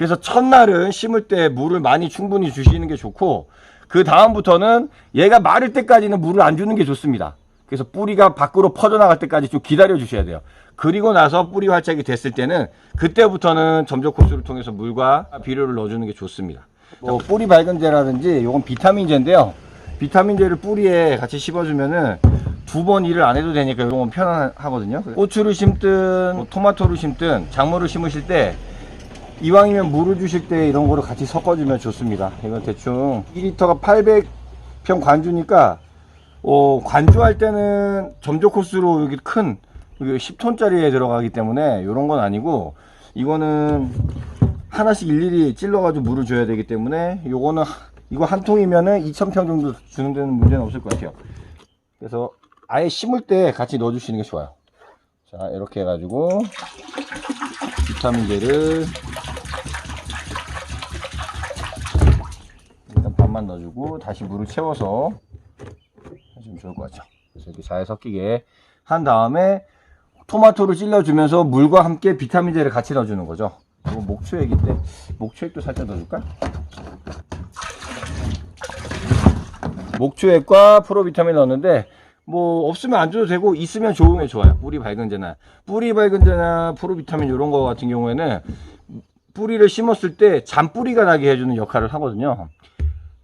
그래서 첫날은 심을 때 물을 많이 충분히 주시는 게 좋고, 그 다음부터는 얘가 마를 때까지는 물을 안 주는 게 좋습니다. 그래서 뿌리가 밖으로 퍼져나갈 때까지 좀 기다려 주셔야 돼요. 그리고 나서 뿌리 활착이 됐을 때는 그때부터는 점적 호스를 통해서 물과 비료를 넣어주는 게 좋습니다. 뿌리 밝은제라든지 이건 비타민제인데요. 비타민제를 뿌리에 같이 씹어주면은 2번 일을 안 해도 되니까 이런 건 편하거든요. 고추를 심든 토마토를 심든 작물을 심으실 때 이왕이면 물을 주실 때 이런 거를 같이 섞어주면 좋습니다. 이건 대충 2리터가 800평 관주니까 관주할 때는 점적 호스로 여기 큰 10톤짜리에 들어가기 때문에 이런 건 아니고, 이거는 하나씩 일일이 찔러가지고 물을 줘야 되기 때문에 요거는 이거 한 통이면은 2000평 정도 주는 데는 문제는 없을 것 같아요. 그래서 아예 심을 때 같이 넣어주시는 게 좋아요. 자, 이렇게 해가지고 비타민제를 일단 반만 넣어주고 다시 물을 채워서 해주면 좋을 것 같죠. 그래서 이렇게 잘 섞이게 한 다음에 토마토를 찔러주면서 물과 함께 비타민제를 같이 넣어주는 거죠. 이거 목초액인데 목초액도 살짝 넣어줄까? 목초액과 프로비타민 넣었는데 뭐 없으면 안 줘도 되고 있으면 좋으면 좋아요. 뿌리 밝은제나 프로비타민 이런 거 같은 경우에는 뿌리를 심었을 때 잔뿌리가 나게 해주는 역할을 하거든요.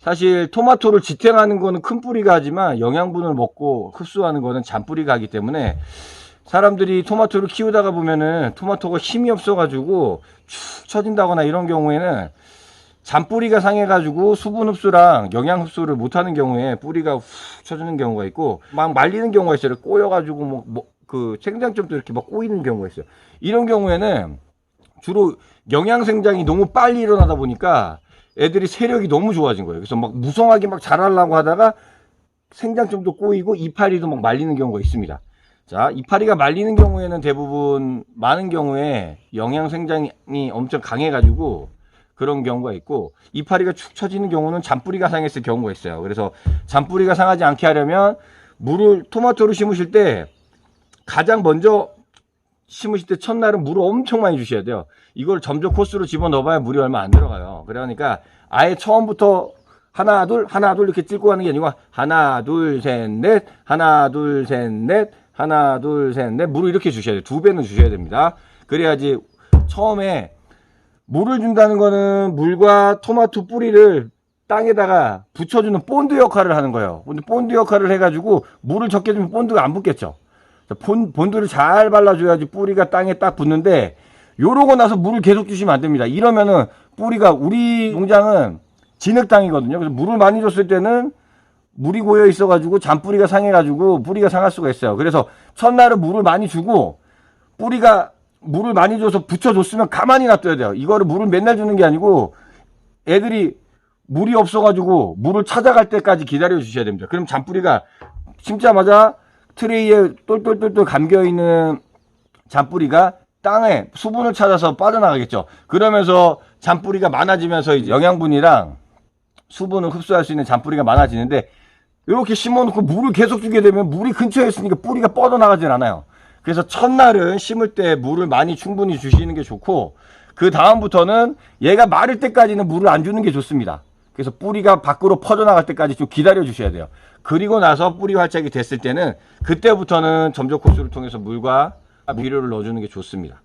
사실 토마토를 지탱하는 거는 큰 뿌리가 하지만 영양분을 먹고 흡수하는 거는 잔뿌리가 하기 때문에 사람들이 토마토를 키우다가 보면은 토마토가 힘이 없어 가지고 축 처진다거나 이런 경우에는 잔뿌리가 상해 가지고 수분 흡수랑 영양 흡수를 못하는 경우에 뿌리가 훅 처지는 경우가 있고 막 말리는 경우가 있어요. 꼬여 가지고 그 생장점도 이렇게 막 꼬이는 경우가 있어요. 이런 경우에는 주로 영양 생장이 너무 빨리 일어나다 보니까 애들이 세력이 너무 좋아진 거예요. 그래서 막 무성하게 막 자라려고 하다가 생장점도 꼬이고 이파리도 막 말리는 경우가 있습니다. 자, 이파리가 말리는 경우에는 대부분 많은 경우에 영양 생장이 엄청 강해 가지고 그런 경우가 있고, 이파리가 축 처지는 경우는 잔뿌리가 상했을 경우가 있어요. 그래서 잔뿌리가 상하지 않게 하려면 토마토를 심으실 때 가장 먼저 심으실 때 첫날은 물을 엄청 많이 주셔야 돼요. 이걸 점적 코스로 집어넣어봐야 물이 얼마 안 들어가요. 그러니까 아예 처음부터 하나 둘 이렇게 찔고 가는 게 아니고 하나 둘 셋 넷 하나 둘 셋 넷 하나 둘 셋 넷 물을 이렇게 주셔야 돼요. 2배는 주셔야 됩니다. 그래야지 처음에 물을 준다는 거는 물과 토마토 뿌리를 땅에다가 붙여주는 본드 역할을 하는 거예요. 근데 본드 역할을 해가지고 물을 적게 주면 본드가 안 붙겠죠. 본드를 잘 발라줘야지 뿌리가 땅에 딱 붙는데, 요러고 나서 물을 계속 주시면 안 됩니다. 이러면은 뿌리가, 우리 농장은 진흙 땅이거든요. 그래서 물을 많이 줬을 때는 물이 고여 있어가지고 잔뿌리가 상해가지고 뿌리가 상할 수가 있어요. 그래서 첫날은 물을 많이 주고 뿌리가 물을 많이 줘서 붙여줬으면 가만히 놔둬야 돼요. 이거를 물을 맨날 주는 게 아니고 애들이 물이 없어가지고 물을 찾아갈 때까지 기다려 주셔야 됩니다. 그럼 잔뿌리가 심자마자 트레이에 똘똘똘똘 감겨있는 잔뿌리가 땅에 수분을 찾아서 빠져나가겠죠. 그러면서 잔뿌리가 많아지면서 이제 영양분이랑 수분을 흡수할 수 있는 잔뿌리가 많아지는데, 이렇게 심어놓고 물을 계속 주게 되면 물이 근처에 있으니까 뿌리가 뻗어나가질 않아요. 그래서 첫날은 심을 때 물을 많이 충분히 주시는 게 좋고, 그 다음부터는 얘가 마를 때까지는 물을 안 주는 게 좋습니다. 그래서 뿌리가 밖으로 퍼져나갈 때까지 좀 기다려 주셔야 돼요. 그리고 나서 뿌리 활착이 됐을 때는 그때부터는 점적 호스를 통해서 물과 비료를 넣어주는 게 좋습니다.